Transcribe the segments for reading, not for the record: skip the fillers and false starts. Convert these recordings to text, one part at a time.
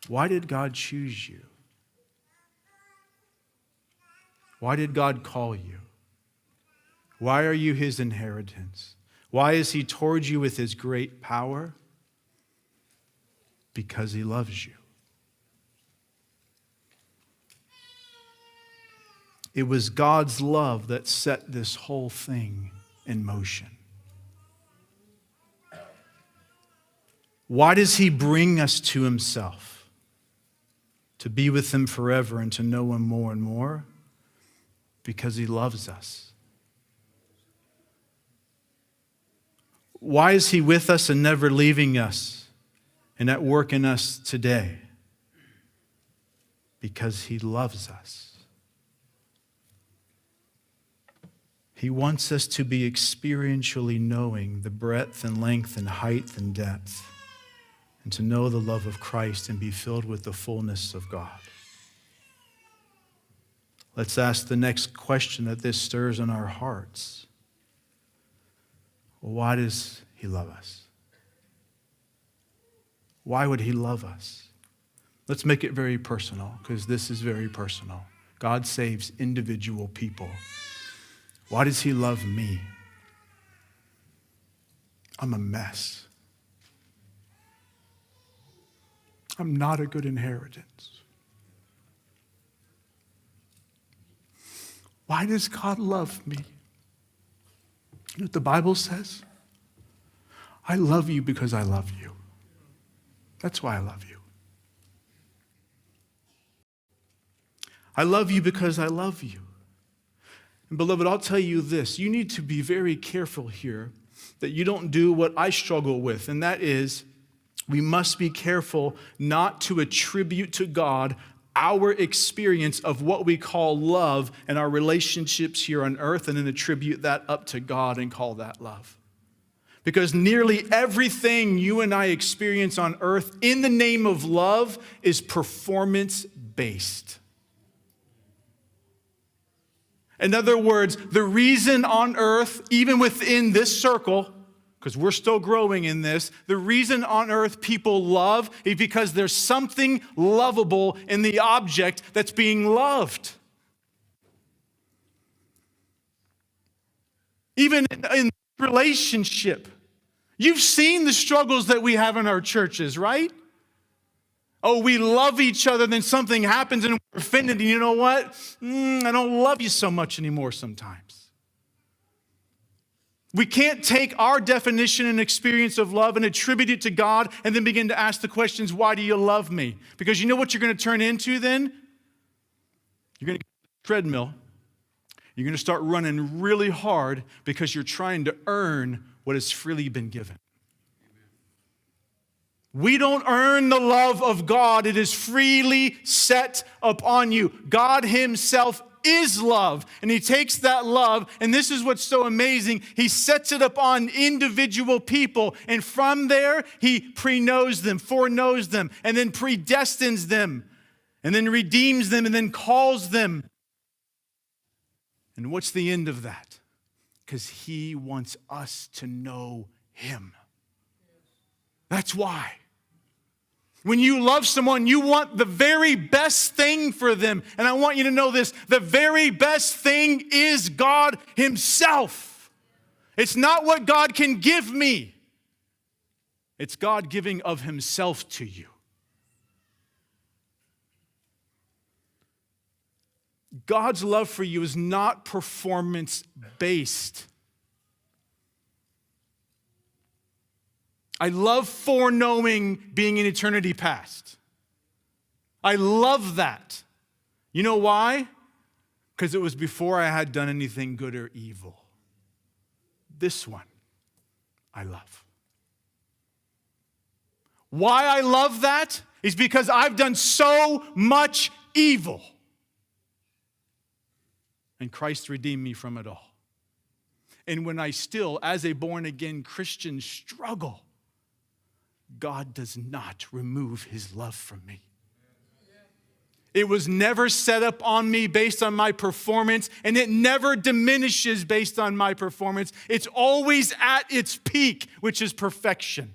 Why did God choose you? Why did God call you? Why are you his inheritance? Why is he toward you with his great power? Because he loves you. It was God's love that set this whole thing in motion. Why does he bring us to himself? To be with him forever and to know him more and more? Because he loves us. Why is he with us and never leaving us and at work in us today? Because he loves us. He wants us to be experientially knowing the breadth and length and height and depth, and to know the love of Christ and be filled with the fullness of God. Let's ask the next question that this stirs in our hearts. Well, why does he love us? Why would he love us? Let's make it very personal, because this is very personal. God saves individual people. Why does he love me? I'm a mess. I'm not a good inheritance. Why does God love me? You know what the Bible says? I love you because I love you. That's why I love you. I love you because I love you. And beloved, I'll tell you this. You need to be very careful here that you don't do what I struggle with, and that is we must be careful not to attribute to God our experience of what we call love and our relationships here on earth, and then attribute that up to God and call that love. Because nearly everything you and I experience on earth in the name of love is performance-based. In other words, the reason on earth, even within this circle, because we're still growing in this, the reason on earth people love is because there's something lovable in the object that's being loved. Even in relationship. You've seen the struggles that we have in our churches, right? Oh, we love each other, then something happens and we're offended. And you know what? I don't love you so much anymore sometimes. We can't take our definition and experience of love and attribute it to God and then begin to ask the questions, why do you love me? Because you know what you're going to turn into then? You're going to get on the treadmill. You're going to start running really hard because you're trying to earn what has freely been given. We don't earn the love of God. It is freely set upon you. God himself is love. And he takes that love, and this is what's so amazing. He sets it upon individual people. And from there, he pre-knows them, foreknows them, and then predestines them, and then redeems them, and then calls them. And what's the end of that? Because he wants us to know him. That's why. When you love someone, you want the very best thing for them. And I want you to know this. The very best thing is God himself. It's not what God can give me. It's God giving of himself to you. God's love for you is not performance-based. I love foreknowing being in eternity past. I love that. You know why? Because it was before I had done anything good or evil. This one, I love. Why I love that is because I've done so much evil. And Christ redeemed me from it all. And when I still, as a born-again Christian, struggle, God does not remove his love from me. It was never set up on me based on my performance, and it never diminishes based on my performance. It's always at its peak, which is perfection.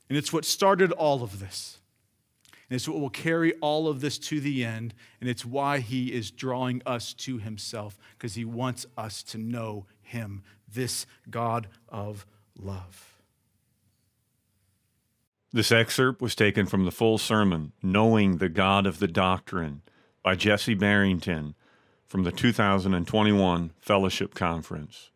And it's what started all of this. And it's what will carry all of this to the end. And it's why he is drawing us to himself, because he wants us to know him, this God of love. This excerpt was taken from the full sermon, Knowing the God of the Doctrine, by Jesse Barrington from the 2021 Fellowship Conference.